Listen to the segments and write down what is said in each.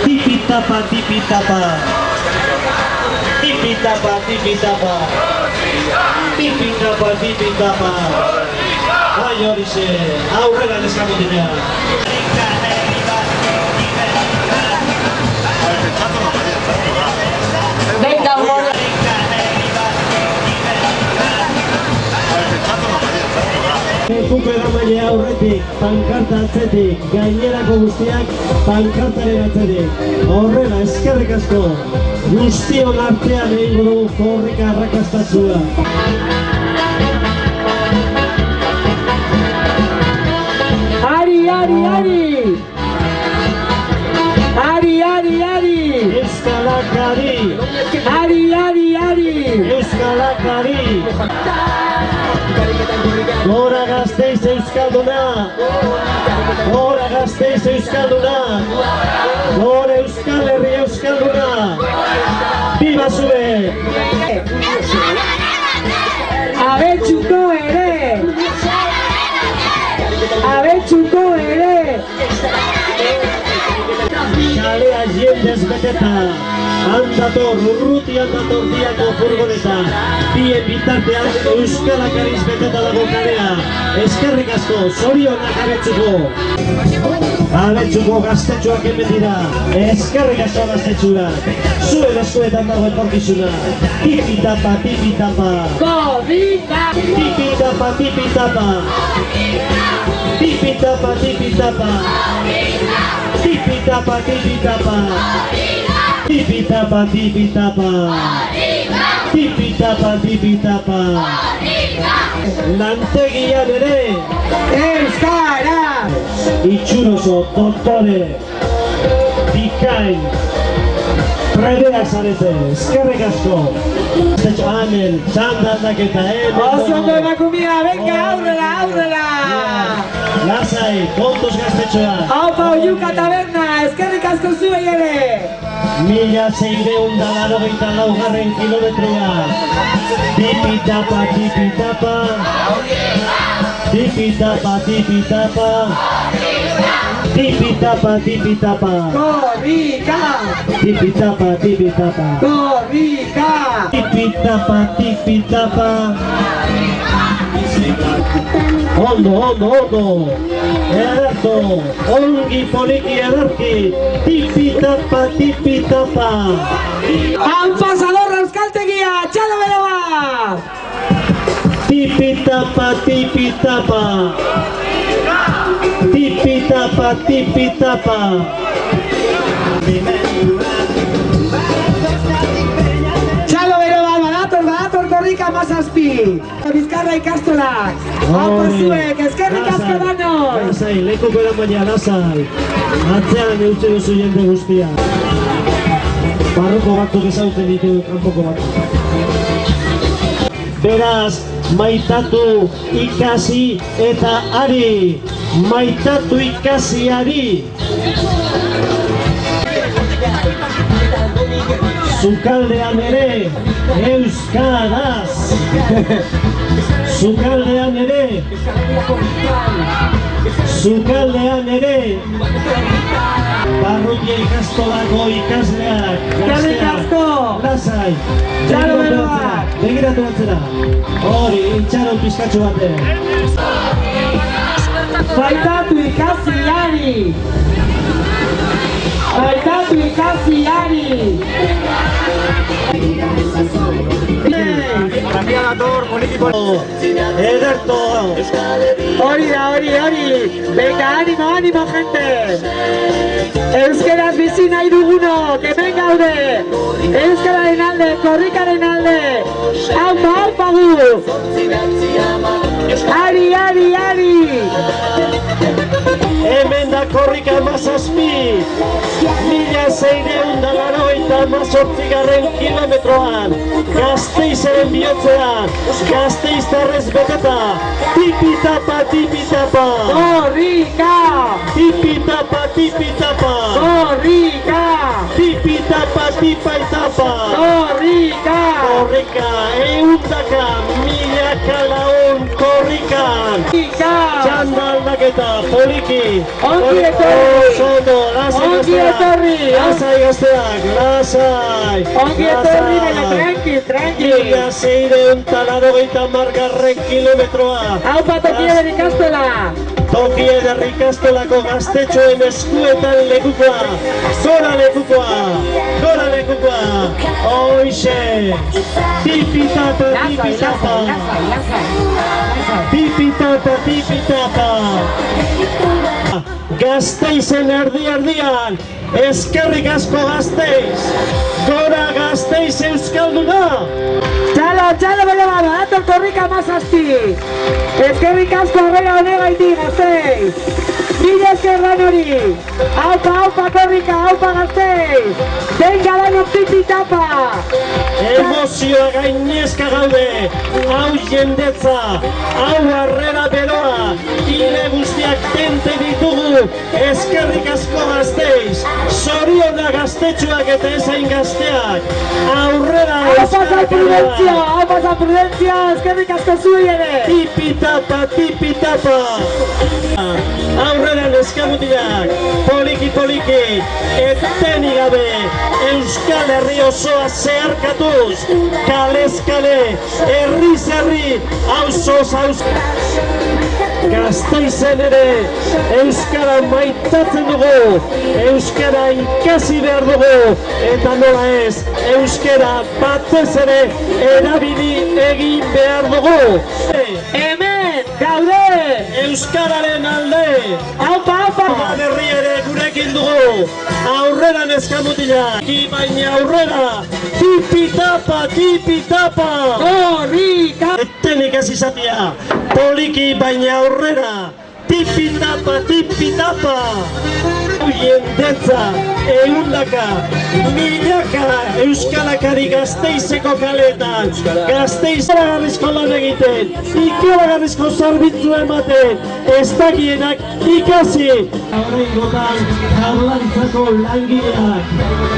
Tipitapa, tipitapa. Tipitapa, tipitapa. Tipitapa, tipitapa. Ayo horixe, aurrera neskamutina. Venga, amor. Kuperamaile aurretik, pankarta atzetik, gainerako guztiak pankartaren atzetik. Horrela, eskerrik asko, guztion artean egingo dugu korrika arrakastatsua. Ari, ari, ari! Ari, ari, ari! Eskalakari! Ari, ari, ari! Eskalakari! Gora Gasteiz euskalduna! Gora Gasteiz euskalduna! Gora Euskal Herri euskalduna! Biba zube! Abetxuko ere! Abetxuko ere! Kalea jendez beteta, handator, urruti handator diako furgoneta. Bien bitartean Euskalak ariz beteta dago kalea. Eskerrik asko, zorionak Abetxuko. Abetxuko gaztetxoak hemen dira. Eskerrik asko gaztetxura. Zuen eskuetan dago etorkizuna. Tipitapa, tipitapa. Korrika! Tipitapa, tipitapa. Tipitapa, tipitapa. Tipitapa, tipitapa. Tipitapa, tipitapa. Tipitapa, tipitapa. Lantegian ere Euskara! itxuroso, doktore, bikain, predeak zarete, eskerrik asko. Amen, txandaldaketa, Oso ondo emakumea, venga, aurrera, aurrera! Lasai, kontuz gaztetxoa. Aupa Oiuka taberna, eskerrik asko zuei ere! 1684 kilometroa. Tipitapa, tipitapa. Tipitapa, tipitapa. Tipitapa, tipitapa. Korrika! Tipitapa, tipitapa. Korrika! Tipitapa, tipitapa. Ondo, ondo, ondo. Ederto, ongi poliki ederki. Tipitapa, tipitapa. Han pasador euskaltegia, txalo bero bat! Tipitapa, tipitapa. Tipitapa, tipitapa. Txalo bero bat, badator korrika mazazpi! Bizkarra ikastolak! Aupa zuek, eskerrik asko danoi! Lasai, lekuko eramaia, lasai. Atzean eutxe duzu jende guztia. Barroko batzuk ezauten ditu, kanpoko batzuk. Beraz, maitatu, ikasi eta ari. Maitatu, ikasi, ari. Sukaldean ere, euskaraz. Sukaldean ere, sukaldean ere. Barrutia ikastolako ikasleak, Eskerrik asko! lasai. Txalo beroak! Begiratu atzera. Hori, itxaron pizkatxo batean. Baitatu ikasi ari! Baitatu ikasi ari! Ederto! Hori da, hori! Venga, animo, animo, gente! Euskeraz bizi nahi dugunok, hemen gaude! Euskararen alde, korrikaren alde! Aupa, aupa gu! Ari, ari, ari! Hemen da korrika mazazpi! 1688 kilometroan! Gasteizaren bihotzean! Gasteiztarrez beteta! Tipitapa, tipitapa! Korrika! Tipitapa, tipitapa! Korrika! Tipitapa! tipitapa, tipaitapa. Korrika, eundaka, milaka laun korrikan. Txanda aldaketa, poliki. Ongi etorri. Oso, lasai gazteak, lasai. Ongi etorri, baina tranqui. Mila 680 kilometroa. Aupa Tokia eder ikastola. Toki eder ikastolako gaztetxoen eskuetan lekukoa. Gora lekukoa. Hoixe. Tipitapa. Gasteizen erdian. Eskerrik asko Gasteiz. Gora Gasteiz euskalduna. Txalo bere bada, dator korrika mazazpi. Eskerrik asko arrera honegaitik, Gasteiz. Mila eskerran hori. Aupa korrika, aupa Gasteiz. Venga danok tipitapa. Emozioa gainezka gaude. Hau jendetza, hau harrera beroa. Ile guztiak tente ditugu. Eskerrik asko Gasteiz. Zoriona gaztetxoak eta ezain gazteak. Aurrera Aupa Prudentzia, eskerrik asko zui ere. Tipitapa. Aurrera neskamutilak, poliki, etenik gabe, Euskal Herri osoa zeharkatuz, kalez kale, herriz herri, auzoz auzo. Gasteizen ere, Euskara maitatzen dugu, Euskara ikasi behar dugu, eta nola ez, Euskara batez ere erabili egin behar dugu. Hemen, gaude! Euskararen alde! Aupa! Herri ere gurekin dugu! Aurrera neskamutila! Baina aurrera! Tipitapa! Korrika! Etenik ez izatea! Poliki baina aurrera! Tipitapa! Jendetza, eundaka, milaka Euskalakari Gasteizeko kaletan, Gasteiz ikaragarrizko lan egiten, ikaragarrizko zerbitzu ematen, ez dakienak ikasi. Horrengotan, Jaurlaritzako langileak,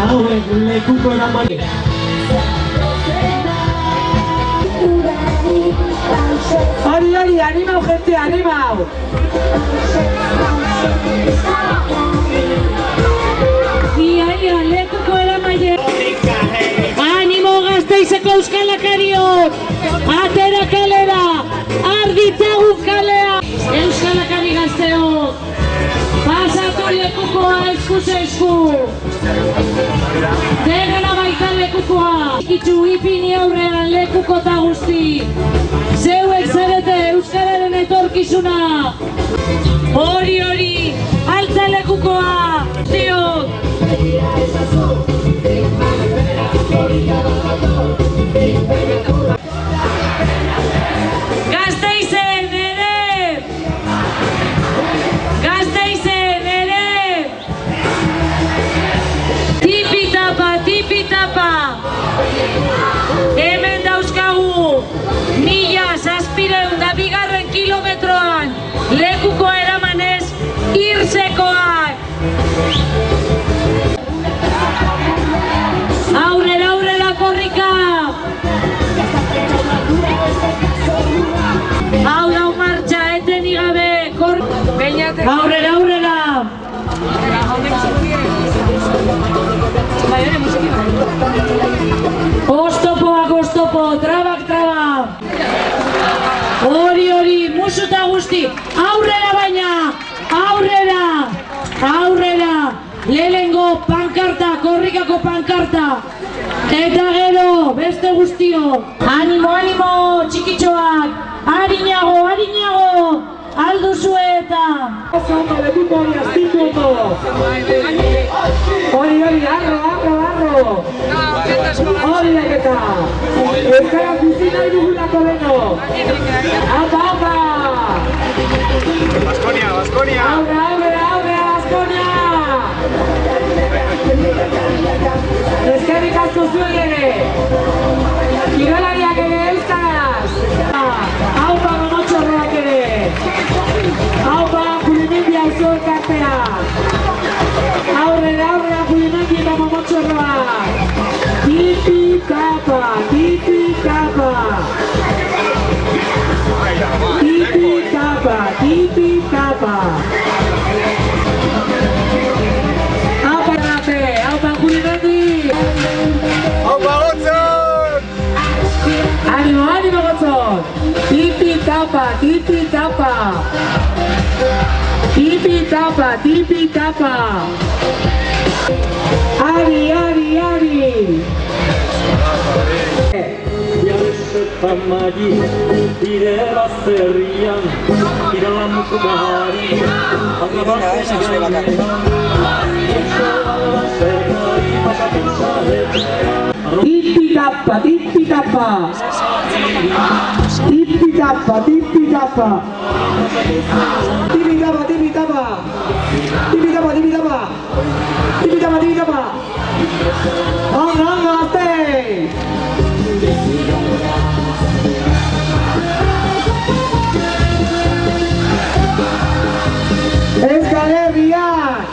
hauek lekuko eraman. Hori, animau, gente, animau! Ia, lekuko eramaile! Animo Gasteizeko euskalakariok! Atera kalera! Arditzagun kalea! Euskalakari gazteok! Pasatu lekukoa eskuz esku! Degana baita lekukoa! Ikitzu ipini aurrean lekuko eta guzti! Zeuek zarete euskararen etorkizuna! Hori, altza lekukoa! Ziok! Gasteizen ere! Tipitapa! Hemen dauzkagu 1702 kilometroan lekuko eramanez irsekoak! Aurrera korrika! Hau dau martxa, etenik gabe! Aurrera! Oztopo, trabak! Hori, musuta guzti! Aurrera baina! Aurrera! Lehengo pankarta, korrikako pankarta! Eta gero, beste guztio! Animo, txikitxoak! Arinago! Alduzue eta! Ondo, lekuko hori aztitu ondo! Hori, arro! Hori leketa! Euskara bizina irugulako deno! Aupa! Baskonia! Aurre, Baskonia! Eskerrik asko zuen ere! Kirolariak ere euskaraz! Aupa monotxorroak ere! Aupa Pulimendia auzo elkartea! Aurrera Pulimendia momotxorroa. Tipi-tapa, tipi-tapa. Tipi-tapa, tipi-tapa. Apa nate, apa kulinendi. Aupa Gotzon! Animo, animo Gotzon. Tipi-tapa, tipi-tapa. Tipi-tapa, tipi-tapa. Ari, ari, ari. Pamadi, dire baserrian, iralan kumari, Tipi-tapa, tipi-tapa. Tipi-tapa, tipi-tapa. Tipi-tapa, tipi-tapa. Tipi-tapa, tipi-tapa. Tipi-tapa, tipi-tapa. Ang ate. Euskal Herrian!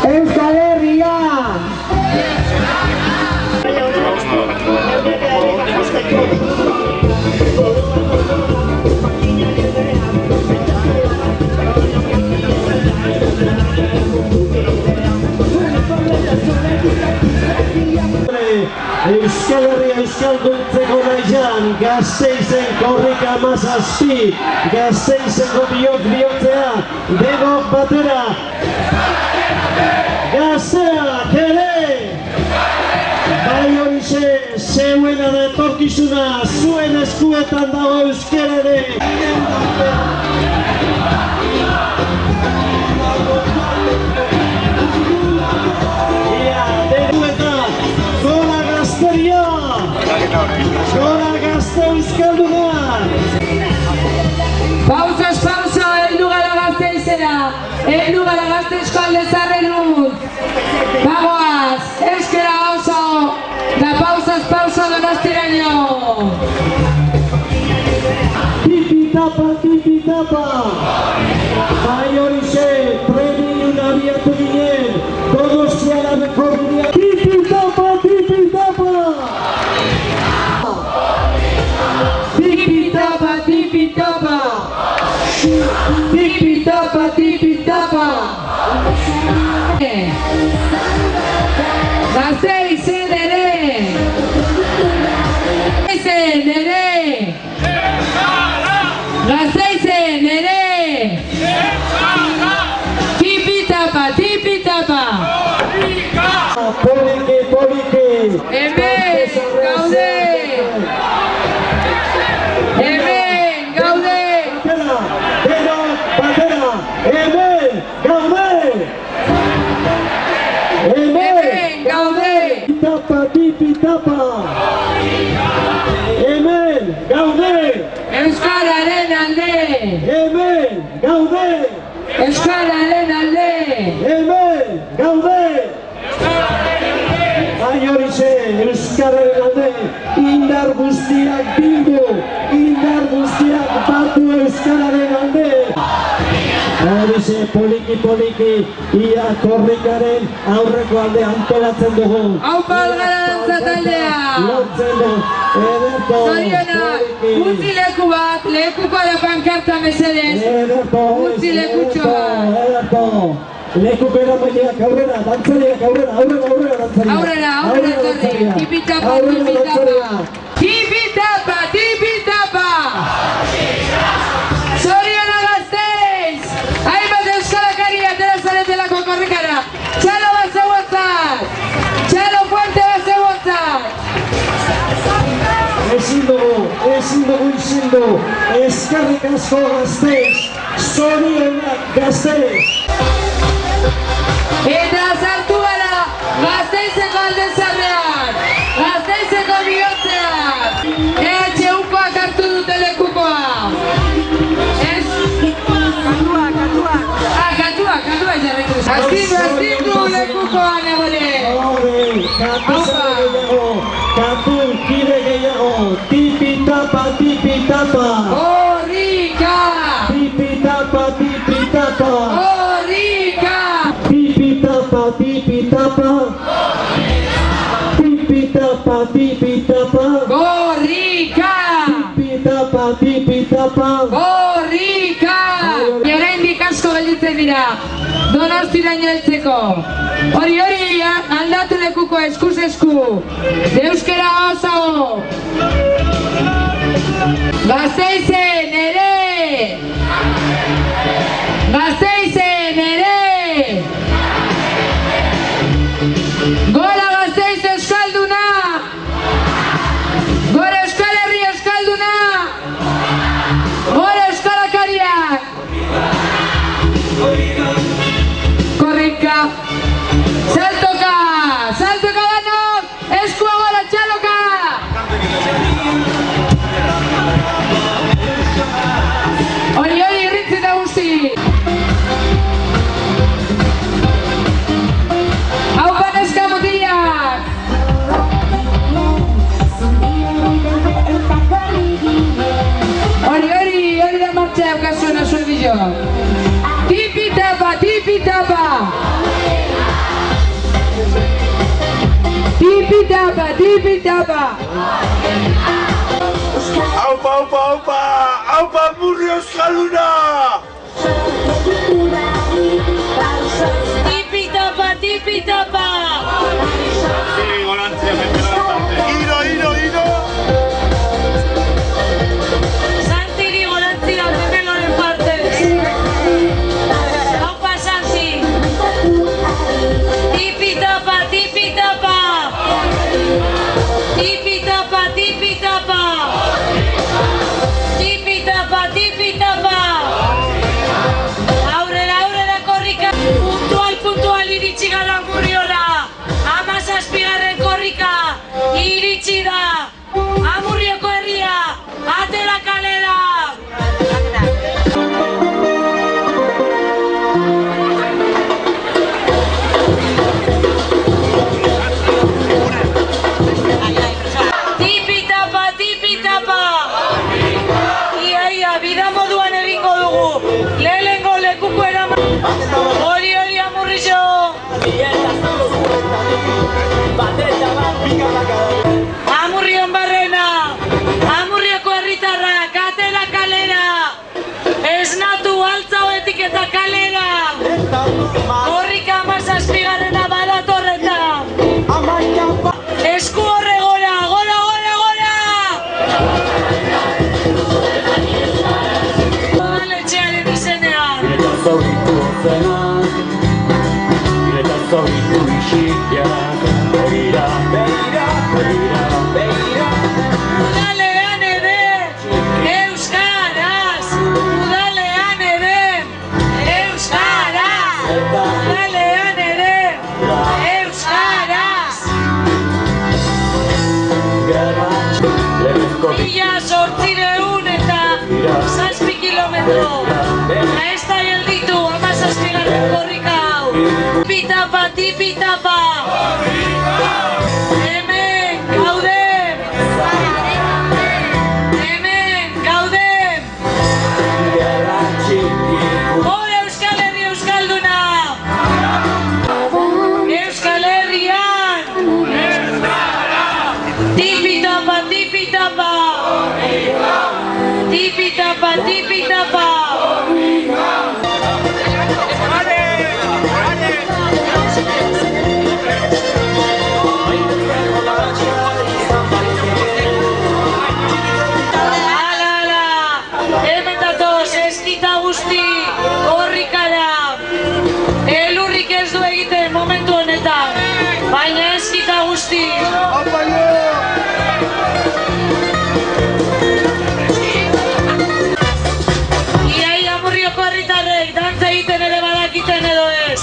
Euskal Herrian! Euskal Herria euskalduntzeko nahian, Gasteizen korrika mazazpi, Gasteizeko bihotz-bihotzea, denok batera, Gazteak ere! Bai horixe, zeuena da etorkizuna, zuen eskuetan dago euskerare! Gora Gazte euskalduna! Pausaz pausa, heldu gara Gasteizera, heldu gara Gasteizko alde zarrenuz. Bagoaz, euskera oso, da pausaz pausa Donostiraino. Tipi-tapa, tipi-tapa! Bai horixe, premiun abiatu ginen, Donostiara rekordia. Tipi-tapa, tipi-tapa! Tipi-tapa, tipi-tapa. Tipi-tapa, tipi-tapa. Gasteizen ere. Gasteizen ere. Gasteizen ere. Tipi-tapa, tipi-tapa. Poliki, poliki! Hemen gaude. Hemen gaude. Batera, denok batera, hemen gaude! Hemen gaude. Tipi-tapa, tipi-tapa! Hemen gaude! Euskararen alde. Hemen gaude! Euskararen alde. Hemen gaude! Bai horixe, euskararen alde, indar guztiak bildu, indar guztiak batu euskararen alde. Horixe, poliki, poliki, ia korrikaren aurreko alde antolatzen dugu. Aupa algarantza taldea. Lortzen du, ederto, Zorionak, utzi leku bat, lekuko da pankarta mesedez. ederto, Utzi lekutxo bat. ederto. Lekukera maileak aurrera, dantzariak aurrera, aurrera dantzariak. Aurrera torri, tipi-tapa, tipi-tapa. Tipi-tapa, tipi-tapa. Zoriona Gasteiz. Hainbat euskalakari atera zaretelako korrikara. Txalo bat zeuatzat. Txalo fuerte bat zeuatzat. Ezin dugu isildu, eskerrik asko Gasteiz, zorionak Gasteiz. Eta sartu gara Gasteizeko alde zarrean, Gasteizeko bihotzean. EHUkoak hartu dute lekukoa. Katua jarriko. Aztindu lekukoa negole. Hore, katuzare gehiago, katu kide gehiago, tipi-tapa, tipi-tapa. Korrika! Tipi-tapa, tipi-tapa. Korrika! Tipi-tapa, tipitapa. Tipitapa, tipitapa. Korrika! Tipitapa. Korrika! Oraindik asko gelditzen dira. Donostiraino heltzeko. Hori, aldatu lekuko eskuz esku. Euskara osago. Gasteizen ere! Gasteizen ere! Gora Gasteiz euskalduna! Gora Euskal Herri euskalduna! Gora euskalakariak! Korrika! Saltoka! Saltoka danok! Eskua gora txaloka! Hori irritzi da guzti! Haupa neska mutilak! Hori da martxa daukazuen zuen bilo! Tipitapa, tipitapa! Tipitapa, tipitapa! Aupa, aupa, aupa! Aupa, Amurrio euskalduna! Tipitapa, tipitapa! Iro, iro, iro! Santiri golantzira temeloren partez! Aupa Santi! Tipitapa, tipitapa! Tipitapa, tipitapa! Tipitapa, tipitapa! Aurrera, aurrera, korrika! Puntual iritsi gara Amurriora! 17. korrika! Iritsi da! Amurrioko herria! Atera kalera! Tipitapa, tipitapa! Ia, bida moduan egingo dugu! Lehenengo lekuko eraman! Hori, Amurrio! Amurrion barrena! Amurrioko herritarrak! Atera kalera! Esnatu altzaoetik eta kalera! Korrika 17. badatorreta! Esku horre gora! Gora, gora, gora! Udaletxearen izenean! Udalean ere, euskaraz! Udalean ere, euskaraz! Udalean ere, euskaraz! 1807 kilometro! Ez da gelditu 17. korrika hau! Tipitapa, tipitapa! Hemen gaudem! Hemen gaudem! Gora Euskal Herri euskalduna! Euskal Herrian! Tipitapa, tipitapa! Tipitapa, tipitapa! Hemen datoz, eskita guzti, korrikara! Elurrik ez du egiten momentu honetan, baina eskita guzti! Iai Amurrioko herritarrek dantza egiten ere badakiten edo ez!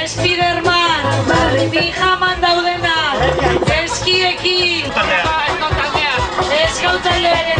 Spiderman, pijaman daudena, eskiekin, eskautaldearen